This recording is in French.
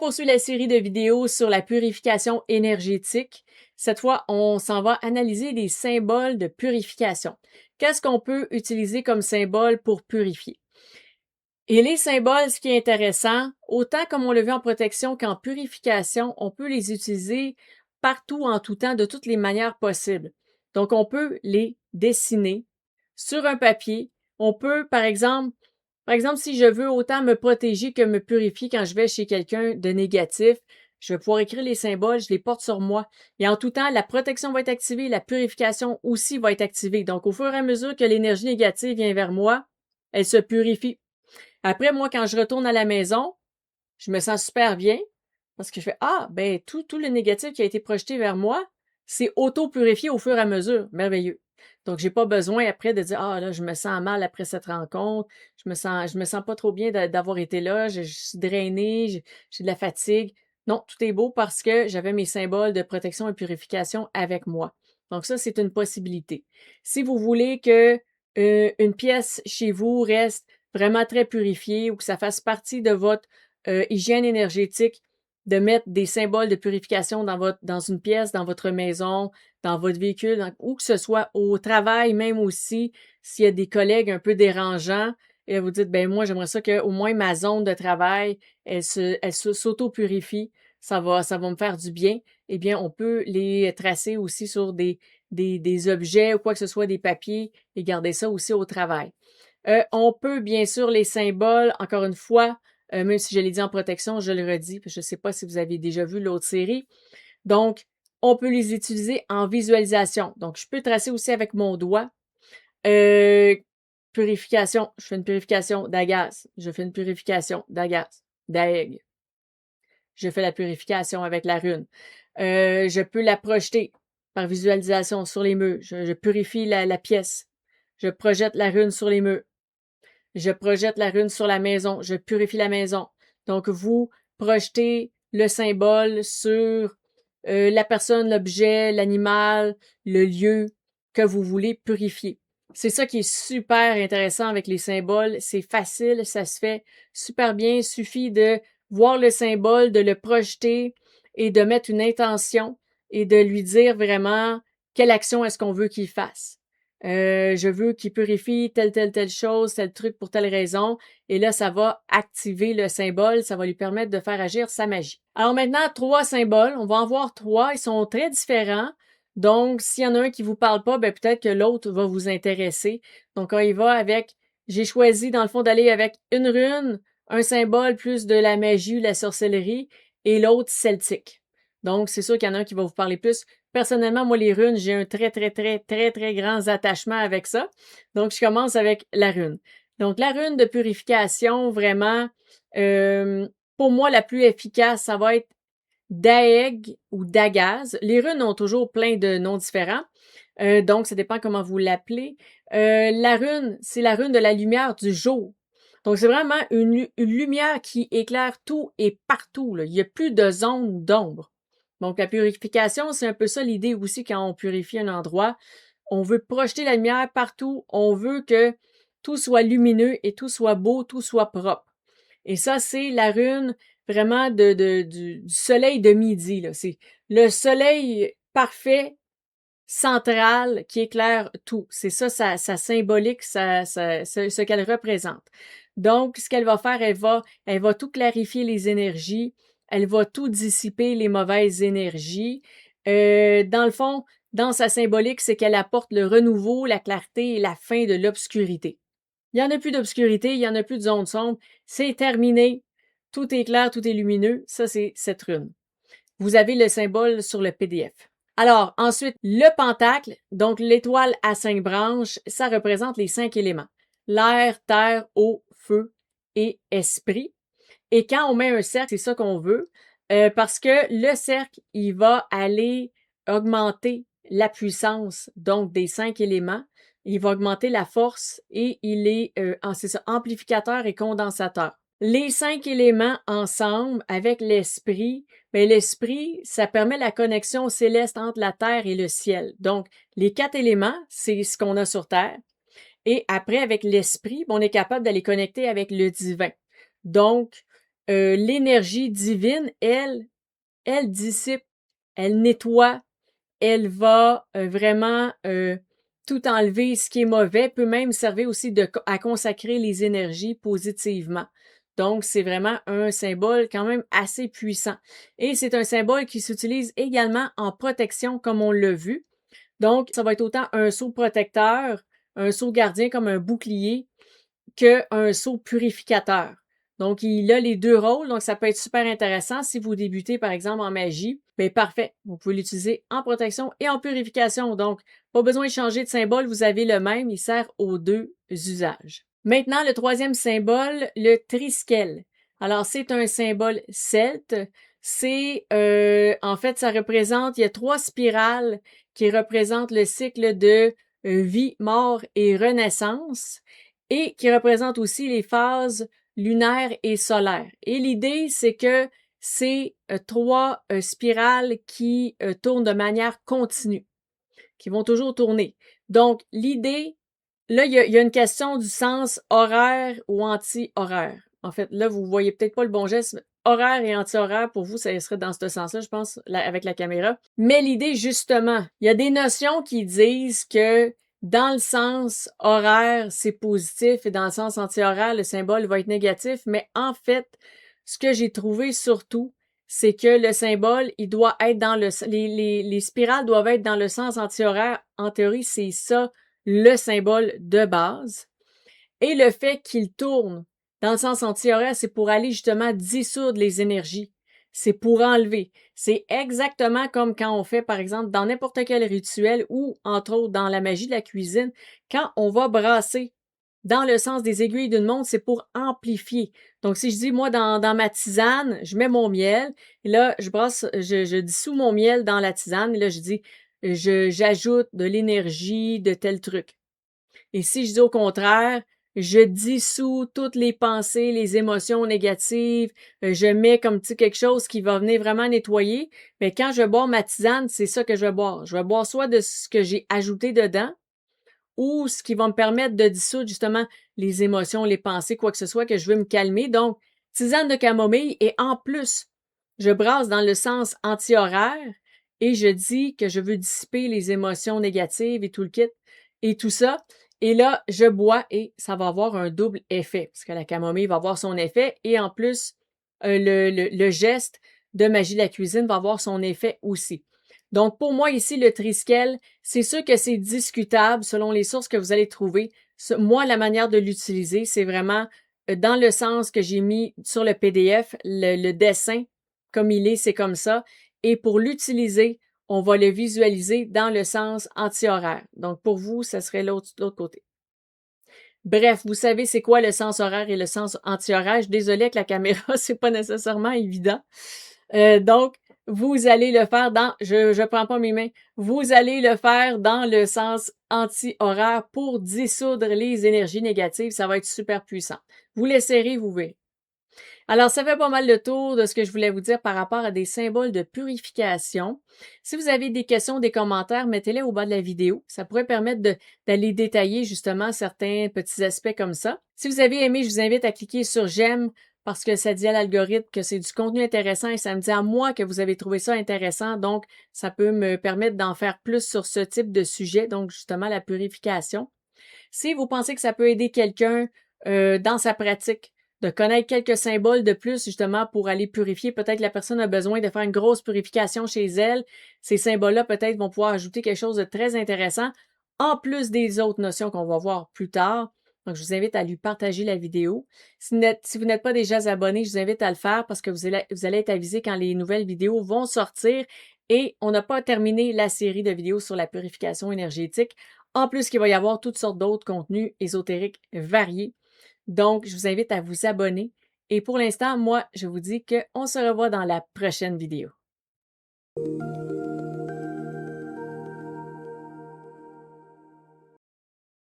poursuit la série de vidéos sur la purification énergétique. Cette fois, on s'en va analyser des symboles de purification. Qu'est-ce qu'on peut utiliser comme symbole pour purifier? Et les symboles, ce qui est intéressant, autant comme on le vu en protection qu'en purification, on peut les utiliser partout, en tout temps, de toutes les manières possibles. Donc, on peut les dessiner sur un papier. On peut, par exemple, si je veux autant me protéger que me purifier quand je vais chez quelqu'un de négatif, je vais pouvoir écrire les symboles, je les porte sur moi. Et en tout temps, la protection va être activée, la purification aussi va être activée. Donc, au fur et à mesure que l'énergie négative vient vers moi, elle se purifie. Après, moi, quand je retourne à la maison, je me sens super bien parce que je fais « Ah, ben tout le négatif qui a été projeté vers moi, c'est auto-purifié au fur et à mesure. Merveilleux. » Donc, j'ai pas besoin après de dire « Ah, là, je me sens mal après cette rencontre. Je me sens pas trop bien d'avoir été là. Je suis drainée, j'ai de la fatigue. » Non, tout est beau parce que j'avais mes symboles de protection et purification avec moi. Donc, ça, c'est une possibilité. Si vous voulez que une pièce chez vous reste vraiment très purifiée ou que ça fasse partie de votre hygiène énergétique, de mettre des symboles de purification dans une pièce, dans votre maison, dans votre véhicule, où que ce soit, au travail même aussi, s'il y a des collègues un peu dérangeants, et vous dites, ben moi, j'aimerais ça que au moins ma zone de travail, elle s'auto-purifie, ça va me faire du bien. Eh bien, on peut les tracer aussi sur des objets ou quoi que ce soit, des papiers, et garder ça aussi au travail. On peut bien sûr les symboles, encore une fois, même si je l'ai dit en protection, je le redis, parce que je ne sais pas si vous avez déjà vu l'autre série. Donc, on peut les utiliser en visualisation. Donc, je peux tracer aussi avec mon doigt. Purification, je fais une purification d'Agaz. Je fais une purification d'Agaz, d'Aeg. Je fais la purification avec la rune. Je peux la projeter par visualisation sur les murs. Je purifie la pièce. Je projette la rune sur les murs. Je projette la rune sur la maison. Je purifie la maison. Donc, vous projetez le symbole sur la personne, l'objet, l'animal, le lieu que vous voulez purifier. C'est ça qui est super intéressant avec les symboles. C'est facile, ça se fait super bien. Il suffit de voir le symbole, de le projeter et de mettre une intention et de lui dire vraiment quelle action est-ce qu'on veut qu'il fasse. Je veux qu'il purifie telle chose, tel truc pour telle raison. Et là, ça va activer le symbole, ça va lui permettre de faire agir sa magie. Alors maintenant, 3 symboles. On va en voir 3. Ils sont très différents. Donc, s'il y en a un qui vous parle pas, ben peut-être que l'autre va vous intéresser. Donc, on y va avec, j'ai choisi dans le fond d'aller avec une rune, un symbole plus de la magie, la sorcellerie, et l'autre celtique. Donc, c'est sûr qu'il y en a un qui va vous parler plus. Personnellement, moi, les runes, j'ai un très grand attachement avec ça. Donc, je commence avec la rune. Donc, la rune de purification, vraiment, pour moi, la plus efficace, ça va être Daeg ou Dagaz. Les runes ont toujours plein de noms différents. Donc, ça dépend comment vous l'appelez. La rune, c'est la rune de la lumière du jour. Donc, c'est vraiment une lumière qui éclaire tout et partout, là. Il n'y a plus de zone d'ombre. Donc, la purification, c'est un peu ça l'idée aussi quand on purifie un endroit. On veut projeter la lumière partout. On veut que tout soit lumineux et tout soit beau, tout soit propre. Et ça, c'est la rune vraiment du soleil de midi, là. C'est le soleil parfait, central, qui éclaire tout. C'est ça, sa symbolique, ce qu'elle représente. Donc, ce qu'elle va faire, elle va tout clarifier les énergies. Elle va tout dissiper les mauvaises énergies. Dans le fond, dans sa symbolique, c'est qu'elle apporte le renouveau, la clarté et la fin de l'obscurité. Il n'y en a plus d'obscurité, il n'y en a plus de zone sombre. C'est terminé. Tout est clair, tout est lumineux. Ça, c'est cette rune. Vous avez le symbole sur le PDF. Alors, ensuite, le pentacle, donc l'étoile à 5 branches, ça représente les 5 éléments. L'air, terre, eau, feu et esprit. Et quand on met un cercle, c'est ça qu'on veut, parce que le cercle, il va aller augmenter la puissance, donc des 5 éléments. Il va augmenter la force et il est, c'est ça, amplificateur et condensateur. Les 5 éléments ensemble avec l'esprit, ben l'esprit, ça permet la connexion céleste entre la terre et le ciel. Donc, les 4 éléments, c'est ce qu'on a sur terre. Et après, avec l'esprit, on est capable d'aller connecter avec le divin. Donc, l'énergie divine, elle dissipe, elle nettoie, elle va vraiment tout enlever ce qui est mauvais, peut même servir aussi à consacrer les énergies positivement. Donc, c'est vraiment un symbole quand même assez puissant. Et c'est un symbole qui s'utilise également en protection, comme on l'a vu. Donc, ça va être autant un sceau protecteur, un sceau gardien comme un bouclier, qu'un sceau purificateur. Donc, il a les deux rôles, donc ça peut être super intéressant si vous débutez, par exemple, en magie. Bien, parfait. Vous pouvez l'utiliser en protection et en purification. Donc, pas besoin de changer de symbole, vous avez le même, il sert aux deux usages. Maintenant, le troisième symbole, le triskel. Alors, c'est un symbole celte. C'est, en fait, ça représente, il y a 3 spirales qui représentent le cycle de vie, mort et renaissance et qui représentent aussi les phases lunaires et solaires. Et l'idée, c'est que c'est 3 spirales qui tournent de manière continue, qui vont toujours tourner. Donc, l'idée, là, il y a une question du sens horaire ou anti-horaire. En fait, là, vous voyez peut-être pas le bon geste. Horaire et anti-horaire, pour vous, ça serait dans ce sens-là, je pense, avec la caméra. Mais l'idée, justement, il y a des notions qui disent que dans le sens horaire, c'est positif et dans le sens anti-horaire, le symbole va être négatif. Mais en fait, ce que j'ai trouvé surtout, c'est que le symbole, il doit être dans les spirales doivent être dans le sens anti-horaire. En théorie, c'est ça le symbole de base. Et le fait qu'il tourne dans le sens anti-horaire, c'est pour aller justement dissoudre les énergies. C'est pour enlever. C'est exactement comme quand on fait, par exemple, dans n'importe quel rituel ou, entre autres, dans la magie de la cuisine, quand on va brasser dans le sens des aiguilles d'une montre, c'est pour amplifier. Donc, si je dis, moi, dans ma tisane, je mets mon miel, et là, je brasse, je dissous mon miel dans la tisane, et là, je dis, j'ajoute de l'énergie de tel truc. Et si je dis au contraire, je dissous toutes les pensées, les émotions négatives, je mets comme quelque chose qui va venir vraiment nettoyer, mais quand je vais boire ma tisane, c'est ça que je vais boire. Je vais boire soit de ce que j'ai ajouté dedans, ou ce qui va me permettre de dissoudre justement les émotions, les pensées, quoi que ce soit que je veux me calmer. Donc, tisane de camomille et en plus, je brasse dans le sens anti-horaire et je dis que je veux dissiper les émotions négatives et tout le kit et tout ça. Et là, je bois et ça va avoir un double effet parce que la camomille va avoir son effet et en plus, le geste de magie de la cuisine va avoir son effet aussi. Donc, pour moi, ici, le triskel, c'est sûr que c'est discutable selon les sources que vous allez trouver. Moi, la manière de l'utiliser, c'est vraiment dans le sens que j'ai mis sur le PDF, le dessin, comme il est, c'est comme ça. Et pour l'utiliser, on va le visualiser dans le sens anti-horaire. Donc, pour vous, ça serait l'autre côté. Bref, vous savez c'est quoi le sens horaire et le sens anti-horaire. Je suis désolée avec la caméra, c'est pas nécessairement évident. Donc, vous allez le faire je prends pas mes mains, vous allez le faire dans le sens anti-horaire pour dissoudre les énergies négatives. Ça va être super puissant. Vous l'essayerez, vous verrez. Alors, ça fait pas mal le tour de ce que je voulais vous dire par rapport à des symboles de purification. Si vous avez des questions, des commentaires, mettez-les au bas de la vidéo. Ça pourrait permettre d'aller détailler justement certains petits aspects comme ça. Si vous avez aimé, je vous invite à cliquer sur j'aime parce que ça dit à l'algorithme que c'est du contenu intéressant et ça me dit à moi que vous avez trouvé ça intéressant. Donc, ça peut me permettre d'en faire plus sur ce type de sujet, donc justement la purification. Si vous pensez que ça peut aider quelqu'un dans sa pratique, de connaître quelques symboles de plus justement pour aller purifier, peut-être que la personne a besoin de faire une grosse purification chez elle, ces symboles-là peut-être vont pouvoir ajouter quelque chose de très intéressant, en plus des autres notions qu'on va voir plus tard. Donc, je vous invite à lui partager la vidéo. Si vous n'êtes pas déjà abonné, je vous invite à le faire parce que vous allez être avisé quand les nouvelles vidéos vont sortir. Et on n'a pas terminé la série de vidéos sur la purification énergétique. En plus, qu'il va y avoir toutes sortes d'autres contenus ésotériques variés. Donc, je vous invite à vous abonner. Et pour l'instant, moi, je vous dis qu'on se revoit dans la prochaine vidéo.